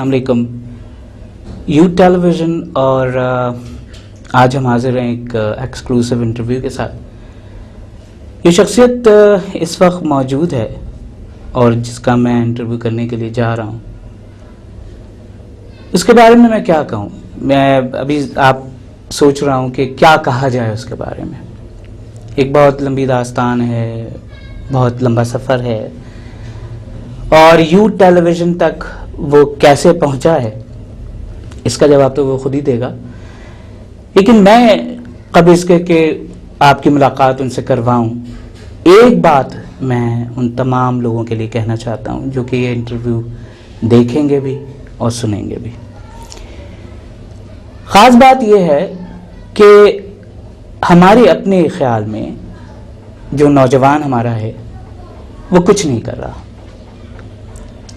السلام علیکم. یوتھ ٹیلی ویژن اور آج ہم حاضر ہیں ایک ایکسکلوسیو انٹرویو کے ساتھ. یہ شخصیت اس وقت موجود ہے اور جس کا میں انٹرویو کرنے کے لیے جا رہا ہوں, اس کے بارے میں کیا کہوں. میں ابھی آپ سوچ رہا ہوں کہ کیا کہا جائے اس کے بارے میں. ایک بہت لمبی داستان ہے, بہت لمبا سفر ہے, اور یوتھ ٹیلی ویژن تک وہ کیسے پہنچا ہے اس کا جواب تو وہ خود ہی دے گا. لیکن میں قبل اس کے کہ آپ کی ملاقات ان سے کرواؤں, ایک بات میں ان تمام لوگوں کے لیے کہنا چاہتا ہوں جو کہ یہ انٹرویو دیکھیں گے بھی اور سنیں گے بھی. خاص بات یہ ہے کہ ہمارے اپنے خیال میں جو نوجوان ہمارا ہے وہ کچھ نہیں کر رہا.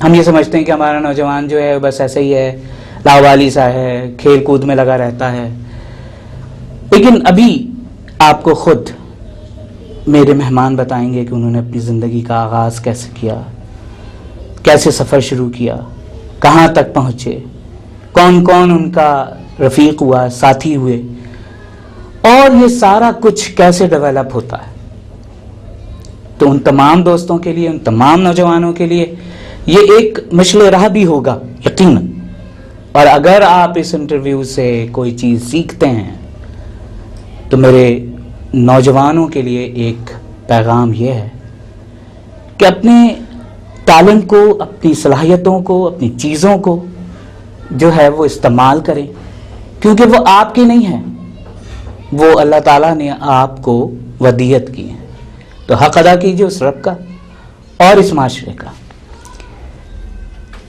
ہم یہ سمجھتے ہیں کہ ہمارا نوجوان جو ہے بس ایسے ہی ہے, لاوالی سا ہے, کھیل کود میں لگا رہتا ہے. لیکن ابھی آپ کو خود میرے مہمان بتائیں گے کہ انہوں نے اپنی زندگی کا آغاز کیسے کیا, کیسے سفر شروع کیا, کہاں تک پہنچے, کون کون ان کا رفیق ہوا, ساتھی ہوئے, اور یہ سارا کچھ کیسے ڈیولپ ہوتا ہے. تو ان تمام دوستوں کے لیے, ان تمام نوجوانوں کے لیے یہ ایک مشل راہ بھی ہوگا یقیناً. اور اگر آپ اس انٹرویو سے کوئی چیز سیکھتے ہیں تو میرے نوجوانوں کے لیے ایک پیغام یہ ہے کہ اپنے ٹیلنٹ کو, اپنی صلاحیتوں کو, اپنی چیزوں کو جو ہے وہ استعمال کریں, کیونکہ وہ آپ کی نہیں ہیں, وہ اللہ تعالیٰ نے آپ کو ودیعت کی ہے. تو حق ادا کیجیے اس رب کا اور اس معاشرے کا.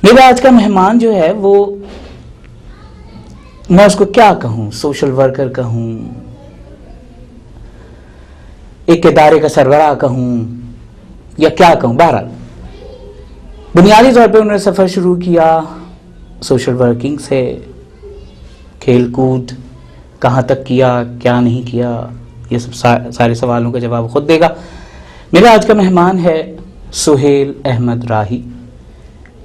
میرا آج کا مہمان جو ہے وہ, میں اس کو کیا کہوں, سوشل ورکر کہوں, ایک ادارے کا سربراہ کہوں, یا کیا کہوں. بہرحال بنیادی طور پہ انہوں نے سفر شروع کیا سوشل ورکنگ سے. کھیل کود کہاں تک کیا, کیا نہیں کیا, یہ سب سارے سوالوں کا جواب خود دے گا. میرا آج کا مہمان ہے سہیل احمد راہی,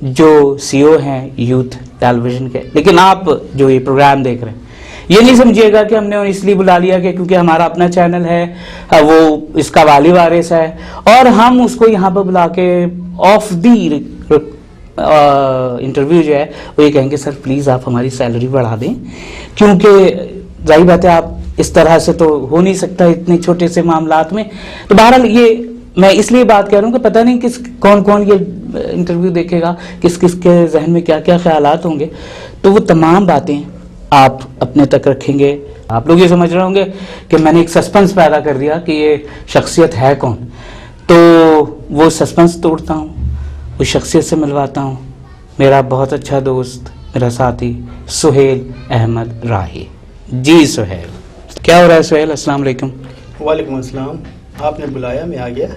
جو سی او ہیں یوتھ ٹیلی ویژن کے. لیکن آپ جو یہ پروگرام دیکھ رہے ہیں یہ نہیں سمجھیے گا کہ ہم نے اس لیے بلا لیا کہ کیونکہ ہمارا اپنا چینل ہے, وہ اس کا والی وارث ہے, اور ہم اس کو یہاں پہ بلا کے آف دی انٹرویو جو ہے وہ یہ کہیں گے سر پلیز آپ ہماری سیلری بڑھا دیں, کیونکہ ظاہر بات ہے آپ اس طرح سے تو ہو نہیں سکتا اتنے چھوٹے سے معاملات میں. تو بہرحال یہ میں اس لیے بات کہہ رہا ہوں کہ پتہ نہیں کون کون یہ انٹرویو دیکھے گا, کس کس کے ذہن میں کیا کیا خیالات ہوں گے. تو وہ تمام باتیں آپ اپنے تک رکھیں گے. آپ لوگ یہ سمجھ رہے ہوں گے کہ میں نے ایک سسپنس پیدا کر دیا کہ یہ شخصیت ہے کون. تو وہ سسپنس توڑتا ہوں, اس شخصیت سے ملواتا ہوں. میرا بہت اچھا دوست, میرا ساتھی سہیل احمد راہی. جی سہیل, کیا ہو رہا ہے سہیل؟ السلام علیکم. وعلیکم السلام. آپ نے بلایا, میں آ گیا.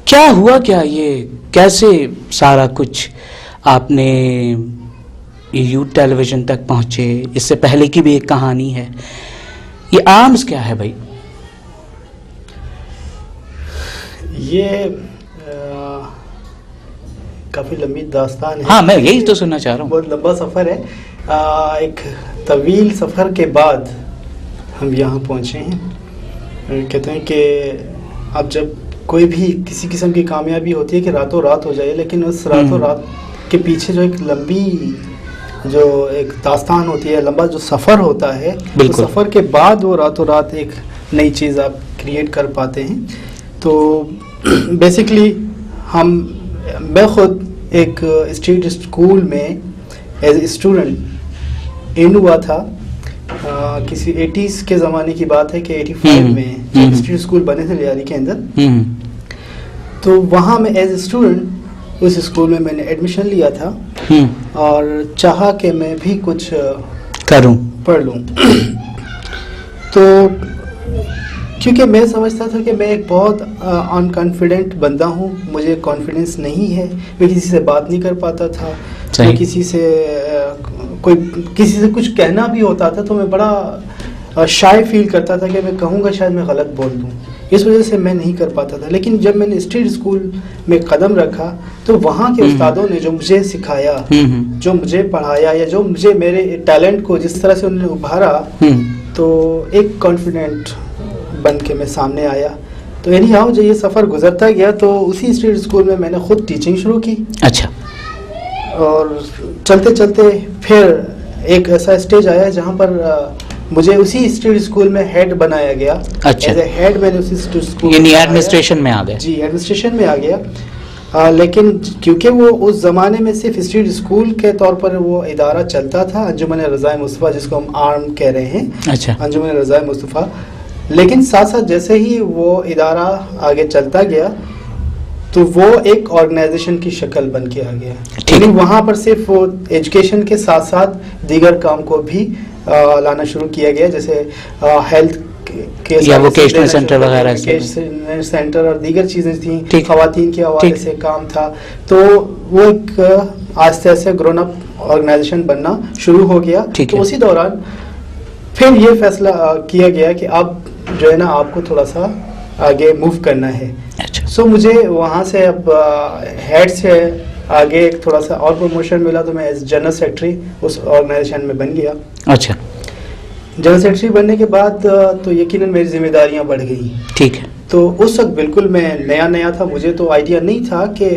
کیا ہوا, کیا یہ کیسے سارا کچھ آپ نے یوتھ ٹیلی ویژن تک پہنچے؟ اس سے پہلے کی بھی ایک کہانی ہے, یہ آرمز کیا ہے بھائی؟ یہ کافی لمبی داستان ہے. ہاں میں یہی تو سننا چاہ رہا ہوں. بہت لمبا سفر ہے. ایک طویل سفر کے بعد ہم یہاں پہنچے ہیں. کہتے ہیں کہ اب جب کوئی بھی کسی قسم کی کامیابی ہوتی ہے کہ راتوں رات ہو جائے, لیکن اس راتوں رات کے پیچھے جو ایک لمبی جو ایک داستان ہوتی ہے, لمبا جو سفر ہوتا ہے, اس سفر کے بعد وہ راتوں رات ایک نئی چیز آپ کریٹ کر پاتے ہیں. تو بیسکلی میں خود ایک اسٹریٹ اسکول میں ایز اے اسٹوڈنٹ ان ہوا تھا. کسی 80s کے زمانے کی بات ہے کہ 85 میں اسٹریٹ اسکول بنے تھے لیاری کے اندر. تو وہاں میں ایز اے اسٹوڈنٹ اس اسکول میں نے ایڈمیشن لیا تھا اور چاہا کہ میں بھی کچھ کروں, پڑھ لوں. تو کیونکہ میں سمجھتا تھا کہ میں ایک بہت ان کانفیڈنٹ بندہ ہوں, مجھے کانفیڈنس نہیں ہے, میں کسی سے بات نہیں کر پاتا تھا, میں کسی سے کچھ کہنا بھی ہوتا تھا تو میں بڑا شائع فیل کرتا تھا کہ میں کہوں گا شاید میں غلط بول دوں. اس وجہ سے میں نہیں کر پاتا تھا. لیکن جب میں نے اسٹریٹ اسکول میں قدم رکھا تو وہاں کے استادوں نے جو مجھے سکھایا, جو مجھے پڑھایا, یا جو مجھے میرے ٹیلنٹ کو جس طرح سے انہوں نے ابھارا, تو ایک کانفیڈنٹ بن کے میں سامنے آیا. تو یعنی جو یہ سفر گزرتا گیا تو اسی اسٹریٹ اسکول میں نے خود ٹیچنگ شروع کی. اچھا. اور چلتے چلتے پھر ایک ایسا اسٹیج آیا جہاں پر مجھے اسی اسٹریٹ اسکول میں ہیڈ بنایا گیا. اچھا. ایز اے ہیڈ میں نے اسی اسٹریٹ اسکول یعنی ایڈمنسٹریشن میں آ گئے. جی, ایڈمنسٹریشن میں آ گیا. لیکن کیونکہ وہ اس زمانے میں صرف اسٹریٹ اسکول کے طور پر وہ ادارہ چلتا تھا, انجمن رضائے مصطفیٰ, جس کو ہم آرم کہہ رہے ہیں. اچھا. انجمن رضائے مصطفیٰ. لیکن ساتھ ساتھ جیسے ہی وہ ادارہ آگے چلتا گیا تو وہ ایک آرگنائزیشن کی شکل بن کے آ گیا. یعنی وہاں پر صرف وہ ایجوکیشن کے ساتھ ساتھ دیگر کام کو بھی لانا شروع کیا گیا, جیسے ہیلتھ یا ووکیشنل سینٹر وغیرہ, سینٹر اور دیگر چیزیں تھیں. خواتین کے حوالے سے کام تھا. تو وہ ایک آہستہ آہستہ گرون اپ آرگنائزیشن بننا شروع ہو گیا. تو اسی دوران پھر یہ فیصلہ کیا گیا کہ اب جو ہے نا آپ کو تھوڑا سا آگے موو کرنا ہے. سو مجھے وہاں سے اب ہیڈ سے آگے ایک تھوڑا سا اور پروموشن ملا, تو میں ایز جنرل سیکرٹری اس آرگنائزیشن میں بن گیا. اچھا. جنرل سیکرٹری بننے کے بعد تو یقیناً میری ذمہ داریاں بڑھ گئی. ٹھیک ہے. تو اس وقت بالکل میں نیا تھا, مجھے تو آئیڈیا نہیں تھا کہ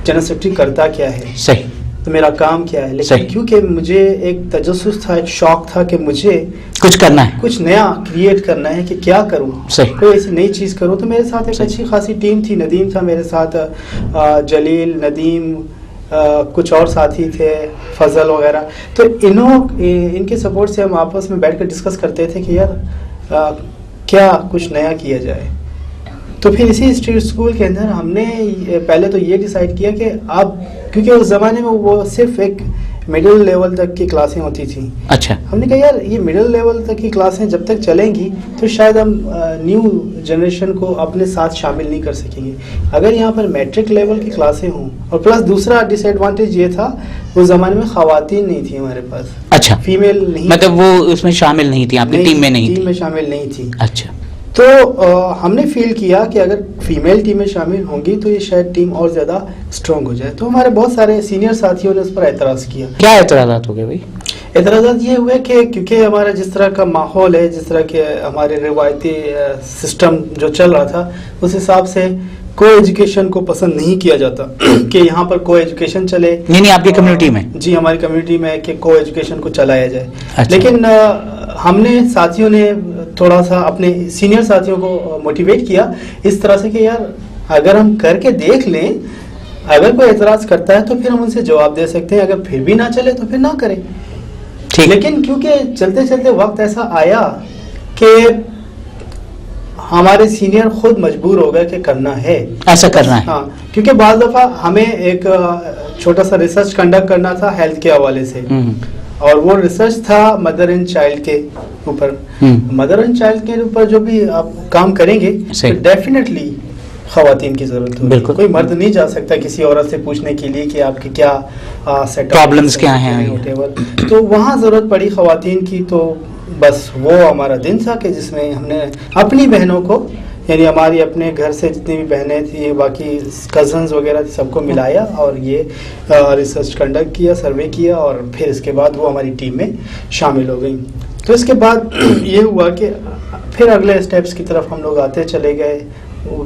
جنرل سیکرٹری کرتا کیا ہے. صحیح. تو میرا کام کیا ہے. لیکن کیونکہ مجھے ایک تجسس تھا, ایک شوق تھا کہ مجھے کچھ کرنا ہے, کچھ نیا کریٹ کرنا ہے کہ کیا کروں, کوئی ایسی نئی چیز کروں. تو میرے ساتھ ایک اچھی خاصی ٹیم تھی. ندیم تھا میرے ساتھ, جلیل, ندیم, کچھ اور ساتھی تھے, فضل وغیرہ. تو ان کے سپورٹ سے ہم آپس میں بیٹھ کر ڈسکس کرتے تھے کہ یار کیا کچھ نیا کیا جائے. تو پھر اسی اسٹریٹ اسکول کے اندر ہم نے پہلے تو یہ ڈیسائیڈ کیا کہ اب, کیونکہ اس زمانے میں وہ صرف ایک مڈل لیول تک کی کلاسیں ہوتی تھیں. اچھا. ہم نے کہا یار یہ مڈل لیول تک کی کلاسیں جب تک چلیں گی تو شاید ہم نیو جنریشن کو اپنے ساتھ شامل نہیں کر سکیں گے. اگر یہاں پر میٹرک لیول کی کلاسیں ہوں, اور پلس دوسرا ڈس ایڈوانٹیج یہ تھا اس زمانے میں خواتین نہیں تھیں ہمارے پاس. اچھا. فیمیل نہیں, مطلب وہ اس میں شامل نہیں تھی, آپ کی ٹیم میں نہیں, ٹیم میں شامل نہیں تھی. اچھا. تو ہم نے فیل کیا کہ اگر فیمیل ٹیمیں شامل ہوں گی تو یہ شاید ٹیم اور زیادہ اسٹرانگ ہو جائے. تو ہمارے بہت سارے سینئر ساتھیوں نے اس پر اعتراض کیا. کیا اعتراضات ہو گئے بھائی؟ اعتراضات یہ ہوئے کہ کیونکہ ہمارا جس طرح کا ماحول ہے, جس طرح کے ہمارے روایتی سسٹم جو چل رہا تھا, اس حساب سے کو ایجوکیشن کو پسند نہیں کیا جاتا کہ یہاں پر کو ایجوکیشن چلے. نہیں آپ کی کمیونٹی میں؟ جی, ہماری کمیونٹی میں کہ کو ایجوکیشن کو چلایا جائے. اچھا. لیکن ہم نے ساتھیوں نے تھوڑا سا اپنے سینئر ساتھیوں کو موٹیویٹ کیا اس طرح سے کہ یار اگر ہم کر کے دیکھ لیں, اگر کوئی اعتراض کرتا ہے تو پھر ہم ان سے جواب دے سکتے ہیں, اگر پھر بھی نہ چلے تو پھر نہ کریں. لیکن کیونکہ چلتے چلتے وقت ایسا آیا کہ ہمارے سینئر خود مجبور ہو گئے کہ کرنا ہے, ایسا کرنا ہے. ہاں, کیونکہ بعض دفعہ ہمیں ایک چھوٹا سا ریسرچ کنڈکٹ کرنا تھا ہیلتھ کے حوالے سے, اور وہ ریسرچ تھا مدر اینڈ چائلڈ کے اوپر. مدر اینڈ چائلڈ کے اوپر جو بھی آپ کام کریں گے ڈیفینیٹلی خواتین کی ضرورت ہوگی. کوئی مرد نہیں جا سکتا کسی عورت سے پوچھنے کے لیے کہ آپ کی کیا پرابلمز کیا ہیں. تو وہاں ضرورت پڑی خواتین کی. تو بس وہ ہمارا دن تھا کہ جس میں ہم نے اپنی بہنوں کو, یعنی ہماری اپنے گھر سے جتنی بھی بہنیں تھیں, باقی کزنز وغیرہ سب کو ملایا اور یہ ریسرچ کنڈکٹ کیا, سروے کیا, اور پھر اس کے بعد وہ ہماری ٹیم میں شامل ہو گئیں. تو اس کے بعد یہ ہوا کہ پھر اگلے اسٹیپس کی طرف ہم لوگ آتے چلے گئے.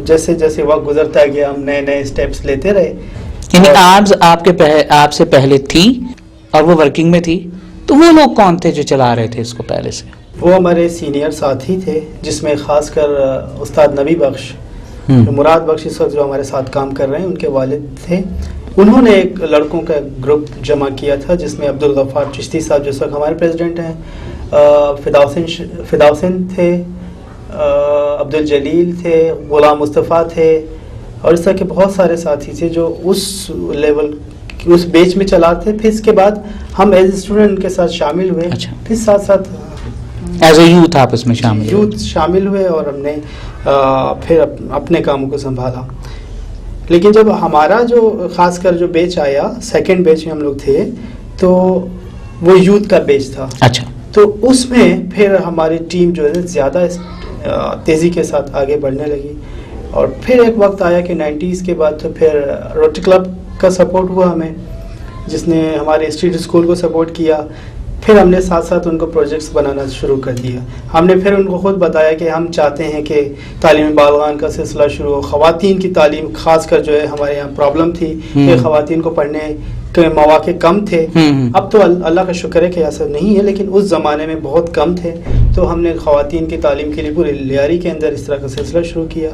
جیسے جیسے وقت گزرتا گیا ہم نئے نئے اسٹیپس لیتے رہے. یعنی آپ سے پہلے تھی اور وہ ورکنگ میں تھی, تو وہ لوگ کون تھے جو چلا رہے تھے اس کو پہلے سے؟ وہ ہمارے سینئر ساتھی تھے, جس میں خاص کر استاد نبی بخش, مراد بخش اس وقت جو ہمارے ساتھ کام کر رہے ہیں, ان کے والد تھے. انہوں نے ایک لڑکوں کا گروپ جمع کیا تھا جس میں عبدالغفار چشتی صاحب جس وقت ہمارے پریزیڈنٹ ہیں, فداؤسن تھے, عبدالجلیل تھے, غلام مصطفیٰ تھے, اور اس طرح کے بہت سارے ساتھی تھے جو اس لیول اس بیچ میں چلاتے. پھر اس کے بعد ہم ایز اسٹوڈنٹ کے ساتھ شامل ہوئے. اچھا. پھر ساتھ ساتھ ایز اے یوتھ آپ اس میں شامل ہوئے اور ہم نے پھر اپنے کاموں کو سنبھالا. لیکن جب ہمارا جو خاص کر جو بیچ آیا, سیکنڈ بیچ میں ہم لوگ تھے, تو وہ یوتھ کا بیچ تھا. اچھا. تو اس میں پھر ہماری ٹیم جو ہے زیادہ تیزی کے ساتھ آگے بڑھنے لگی. اور پھر ایک وقت آیا کہ 90s کے بعد تو پھر روٹری کلب کا سپورٹ ہوا ہمیں، جس نے ہمارے اسٹریٹ اسکول کو سپورٹ کیا. پھر ہم نے ساتھ ساتھ ان کو پروجیکٹس بنانا شروع کر دیا. ہم نے پھر ان کو خود بتایا کہ ہم چاہتے ہیں کہ تعلیم بالغان کا سلسلہ شروع ہو. خواتین کی تعلیم خاص کر جو ہے ہمارے یہاں پرابلم تھی کہ خواتین کو پڑھنے کے مواقع کم تھے. اب تو اللہ کا شکر ہے کہ ایسا نہیں ہے، لیکن اس زمانے میں بہت کم تھے. تو ہم نے خواتین کی تعلیم کے لیے پورے لیاری کے اندر اس طرح کا سلسلہ شروع کیا.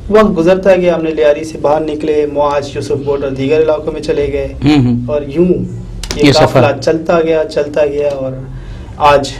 وقت گزرتا گیا، ہم نے لیاری سے باہر نکلے، معاج، یوسف بوٹ اور دیگر علاقوں میں چلے گئے، اور یوں یہ قافلہ چلتا گیا اور آج